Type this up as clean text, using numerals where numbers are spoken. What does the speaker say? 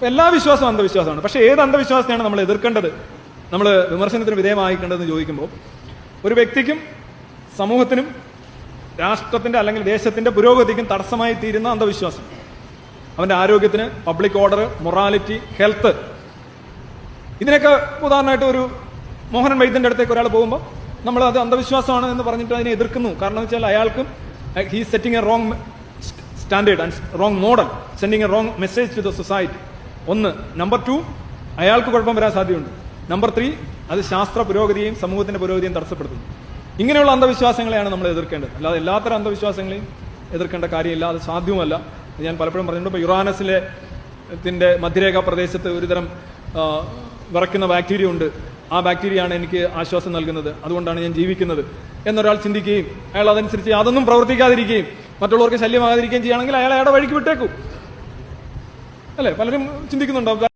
എല്ലാ വിശ്വാസവും അന്ധവിശ്വാസമാണ്. പക്ഷേ ഏത് അന്ധവിശ്വാസത്തെയാണ് നമ്മൾ എതിർക്കേണ്ടത്, നമ്മൾ വിമർശനത്തിന് വിധേയമായിക്കേണ്ടതെന്ന് ചോദിക്കുമ്പോൾ, ഒരു വ്യക്തിക്കും സമൂഹത്തിനും രാഷ്ട്രത്തിന്റെ അല്ലെങ്കിൽ ദേശത്തിന്റെ പുരോഗതിക്കും തടസ്സമായി തീരുന്ന അന്ധവിശ്വാസം, അവന്റെ ആരോഗ്യത്തിന്, പബ്ലിക് ഓർഡർ, മൊറാലിറ്റി, ഹെൽത്ത്, ഇതിനൊക്കെ ഉദാഹരണമായിട്ട് ഒരു മോഹനൻ വൈദ്യന്റെ അടുത്തേക്ക് ഒരാൾ പോകുമ്പോൾ നമ്മൾ അത് അന്ധവിശ്വാസമാണ് എന്ന് പറഞ്ഞിട്ട് അതിനെ എതിർക്കുന്നു. കാരണം എന്ന് വെച്ചാൽ അയാൾക്കും he setting a wrong standard and wrong model, sending a wrong message to the society. ഒന്ന്. നമ്പർ 2, അയാൾക്ക് കുഴപ്പം വരാൻ സാധ്യതയുണ്ട്. നമ്പർ 3, അത് ശാസ്ത്ര പുരോഗതിയെയും സമൂഹത്തിന്റെ പുരോഗതിയും തടസ്സപ്പെടുത്തുന്നു. ഇങ്ങനെയുള്ള അന്ധവിശ്വാസങ്ങളെയാണ് നമ്മൾ എതിർക്കേണ്ടത്. അല്ലാതെ എല്ലാത്തരം അന്ധവിശ്വാസങ്ങളെയും എതിർക്കേണ്ട കാര്യമില്ല, അത് സാധ്യവുമല്ല. ഞാൻ പലപ്പോഴും പറഞ്ഞിട്ടുണ്ട്. ഇപ്പോൾ യുറാനസിലെ മധ്യരേഖാ പ്രദേശത്ത് ഒരുതരം വിറയ്ക്കുന്ന ബാക്ടീരിയ ഉണ്ട്. ആ ബാക്ടീരിയയാണ് എനിക്ക് ആശ്വാസം നൽകുന്നത്, അതുകൊണ്ടാണ് ഞാൻ ജീവിക്കുന്നത് എന്നൊരാൾ ചിന്തിക്കുകയും അയാൾ അതനുസരിച്ച് യാതൊന്നും പ്രവർത്തിക്കാതിരിക്കുകയും മറ്റുള്ളവർക്ക് ശല്യമാകാതിരിക്കുകയും ചെയ്യുകയാണെങ്കിൽ അയാൾ അയാളുടെ വഴിക്ക് വിട്ടേക്കും. അല്ലെ? പലരും ചിന്തിക്കുന്നുണ്ടാവും.